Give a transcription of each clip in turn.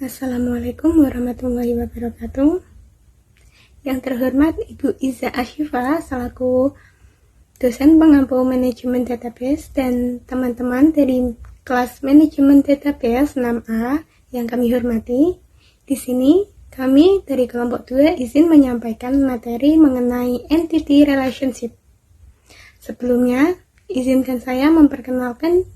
Assalamualaikum warahmatullahi wabarakatuh. Yang terhormat Ibu Iza Ashifa selaku dosen pengampu manajemen database dan teman-teman dari kelas manajemen database 6A yang kami hormati. Di sini kami dari kelompok 2 izin menyampaikan materi mengenai entity relationship. Sebelumnya, izinkan saya memperkenalkan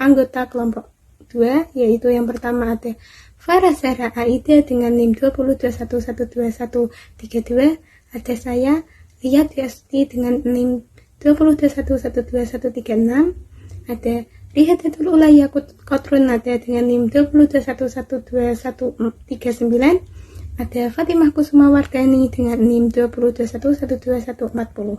anggota kelompok 2, yaitu yang pertama ada Farah Zahra Aida dengan NIM 2021121132, ada saya Lia Triasti dengan NIM 2021121136, ada Rihadatul Ulaya Kotrun Nada dengan NIM 2021121139, ada Fatimah Kusuma Wardani dengan NIM 2021121140.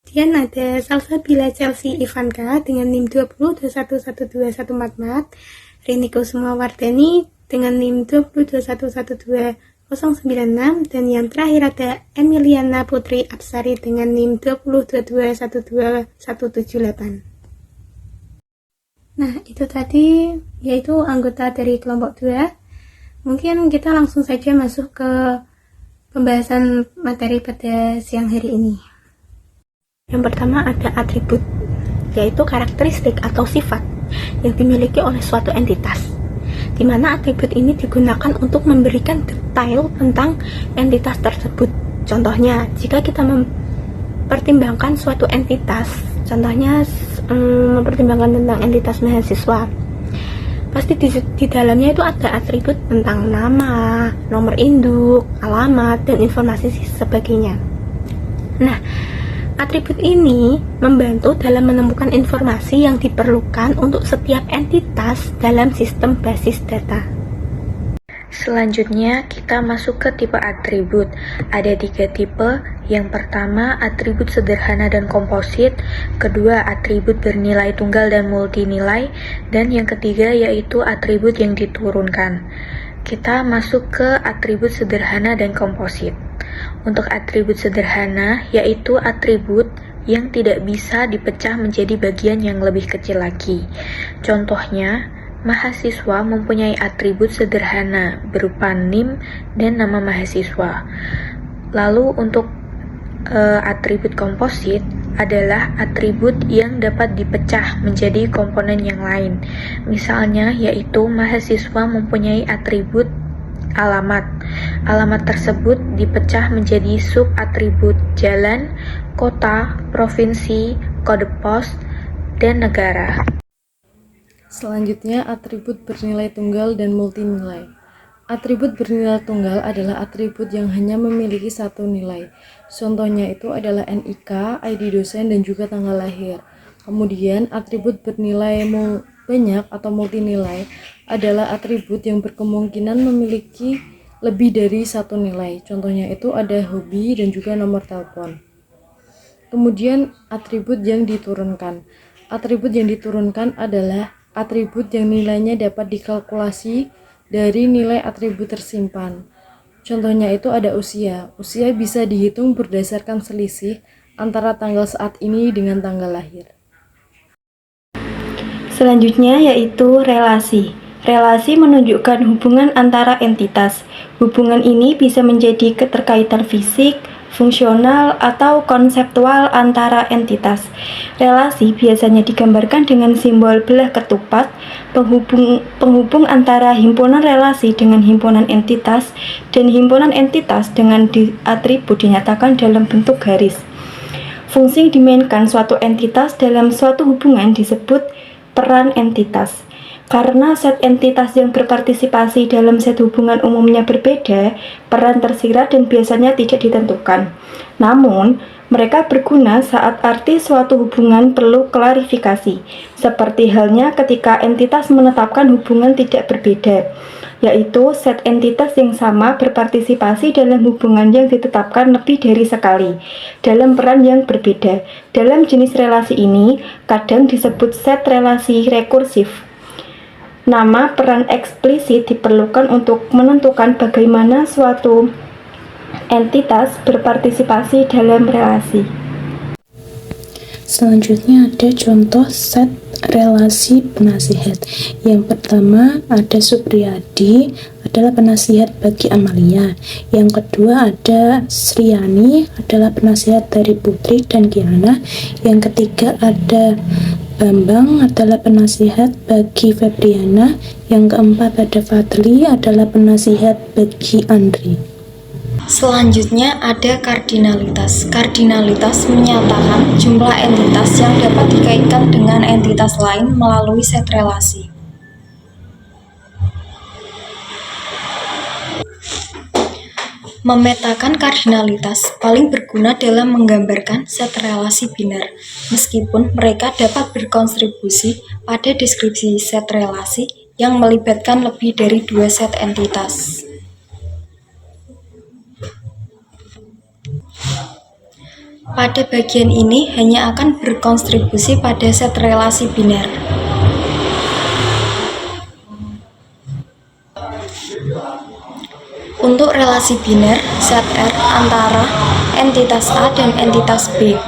Kemudian ada Salsabila Chelsea Ivanka dengan NIM 2021121144, Rini Kusuma Wardani dengan NIM 2021121096, dan yang terakhir ada Emiliana Putri Absari dengan NIM 2022121178. Nah, itu tadi yaitu anggota dari kelompok 2. Mungkin kita langsung saja masuk ke pembahasan materi pada siang hari ini. Yang pertama ada atribut, yaitu karakteristik atau sifat yang dimiliki oleh suatu entitas, di mana atribut ini digunakan untuk memberikan detail tentang entitas tersebut. Contohnya, jika kita mempertimbangkan suatu entitas, contohnya mempertimbangkan tentang entitas mahasiswa, pasti di dalamnya itu ada atribut tentang nama, nomor induk, alamat, dan informasi sebagainya. Nah, atribut ini membantu dalam menemukan informasi yang diperlukan untuk setiap entitas dalam sistem basis data. Selanjutnya, kita masuk ke tipe atribut. Ada 3 tipe. Yang pertama, atribut sederhana dan komposit. Kedua, atribut bernilai tunggal dan multinilai. Dan yang ketiga, yaitu atribut yang diturunkan. Kita masuk ke atribut sederhana dan komposit. Untuk atribut sederhana, yaitu atribut yang tidak bisa dipecah menjadi bagian yang lebih kecil lagi. Contohnya, mahasiswa mempunyai atribut sederhana berupa NIM dan nama mahasiswa. Lalu untuk atribut komposit adalah atribut yang dapat dipecah menjadi komponen yang lain. Misalnya, yaitu mahasiswa mempunyai atribut alamat. Alamat tersebut dipecah menjadi sub-atribut jalan, kota, provinsi, kode pos, dan negara. Selanjutnya, atribut bernilai tunggal dan multinilai. Atribut bernilai tunggal adalah atribut yang hanya memiliki satu nilai. Contohnya itu adalah NIK, ID dosen, dan juga tanggal lahir. Kemudian, atribut bernilai banyak atau multinilai adalah atribut yang berkemungkinan memiliki lebih dari satu nilai. Contohnya itu ada hobi dan juga nomor telepon. Kemudian atribut yang diturunkan. Atribut yang diturunkan adalah atribut yang nilainya dapat dikalkulasi dari nilai atribut tersimpan. Contohnya itu ada usia. Usia bisa dihitung berdasarkan selisih antara tanggal saat ini dengan tanggal lahir. Selanjutnya yaitu relasi. Relasi menunjukkan hubungan antara entitas. Hubungan ini bisa menjadi keterkaitan fisik, fungsional, atau konseptual antara entitas. Relasi biasanya digambarkan dengan simbol belah ketupat, penghubung antara himpunan relasi dengan himpunan entitas, dan himpunan entitas dengan atribut dinyatakan dalam bentuk garis. Fungsi yang dimainkan suatu entitas dalam suatu hubungan disebut peran entitas. Karena set entitas yang berpartisipasi dalam set hubungan umumnya berbeda, peran tersirat dan biasanya tidak ditentukan. Namun, mereka berguna saat arti suatu hubungan perlu klarifikasi, seperti halnya ketika entitas menetapkan hubungan tidak berbeda, yaitu set entitas yang sama berpartisipasi dalam hubungan yang ditetapkan lebih dari sekali, dalam peran yang berbeda. Dalam jenis relasi ini, kadang disebut set relasi rekursif. Nama peran eksplisit diperlukan untuk menentukan bagaimana suatu entitas berpartisipasi dalam relasi. Selanjutnya ada contoh set relasi penasihat. Yang pertama ada Supriyadi, adalah penasihat bagi Amalia. Yang kedua ada Sriani, adalah penasihat dari Putri dan Kiana. Yang ketiga ada Bambang, adalah penasihat bagi Febriana. Yang keempat ada Fadli, adalah penasihat bagi Andri. Selanjutnya ada kardinalitas. Kardinalitas menyatakan jumlah entitas yang dapat dikaitkan dengan entitas lain melalui set relasi. Memetakan kardinalitas paling berguna dalam menggambarkan set relasi biner, meskipun mereka dapat berkontribusi pada deskripsi set relasi yang melibatkan lebih dari dua set entitas. Pada bagian ini hanya akan berkontribusi pada set relasi biner. Untuk relasi biner, set R antara entitas A dan entitas B.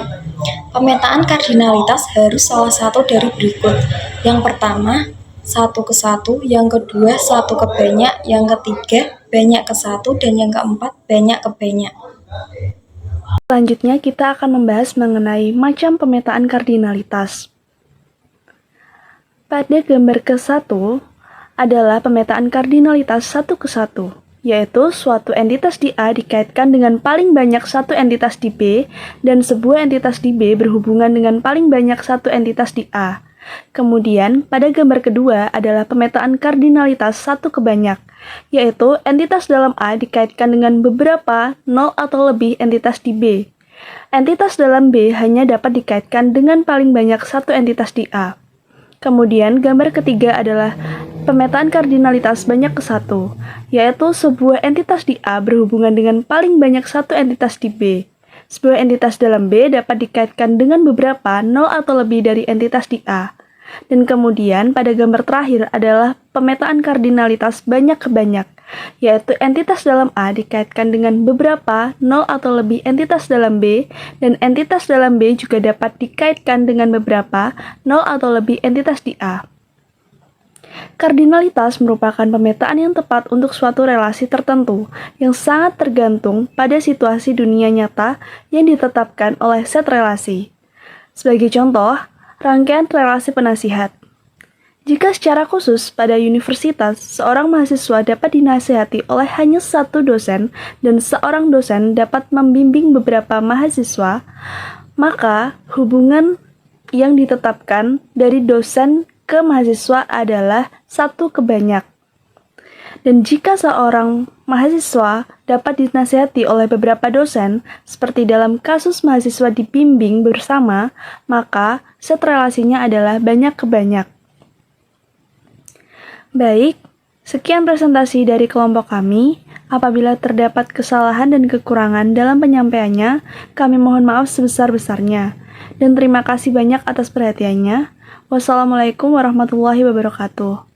Pemetaan kardinalitas harus salah satu dari berikut. Yang pertama, 1 ke 1, yang kedua 1 ke banyak, yang ketiga banyak ke 1, dan yang keempat banyak ke banyak. Selanjutnya kita akan membahas mengenai macam pemetaan kardinalitas. Pada gambar ke-1 adalah pemetaan kardinalitas 1 ke 1, yaitu suatu entitas di A dikaitkan dengan paling banyak satu entitas di B, dan sebuah entitas di B berhubungan dengan paling banyak satu entitas di A. Kemudian, pada gambar kedua adalah pemetaan kardinalitas 1 ke banyak, yaitu entitas dalam A dikaitkan dengan beberapa 0 atau lebih entitas di B. Entitas dalam B hanya dapat dikaitkan dengan paling banyak satu entitas di A. Kemudian, gambar ketiga adalah pemetaan kardinalitas banyak ke 1, yaitu sebuah entitas di A berhubungan dengan paling banyak satu entitas di B. Sebuah entitas dalam B dapat dikaitkan dengan beberapa 0 atau lebih dari entitas di A. Dan kemudian pada gambar terakhir adalah pemetaan kardinalitas banyak ke banyak, yaitu entitas dalam A dikaitkan dengan beberapa 0 atau lebih entitas dalam B, dan entitas dalam B juga dapat dikaitkan dengan beberapa 0 atau lebih entitas di A. Kardinalitas merupakan pemetaan yang tepat untuk suatu relasi tertentu yang sangat tergantung pada situasi dunia nyata yang ditetapkan oleh set relasi. Sebagai contoh, rangkaian relasi penasihat. Jika secara khusus pada universitas, seorang mahasiswa dapat dinasihati oleh hanya satu dosen dan seorang dosen dapat membimbing beberapa mahasiswa, maka hubungan yang ditetapkan dari dosen ke mahasiswa adalah 1 ke banyak. Dan jika seorang mahasiswa dapat dinasihati oleh beberapa dosen, seperti dalam kasus mahasiswa dibimbing bersama, maka set relasinya adalah banyak ke banyak. Baik, sekian presentasi dari kelompok kami. Apabila terdapat kesalahan dan kekurangan dalam penyampaiannya, kami mohon maaf sebesar-besarnya. Dan terima kasih banyak atas perhatiannya. Wassalamualaikum warahmatullahi wabarakatuh.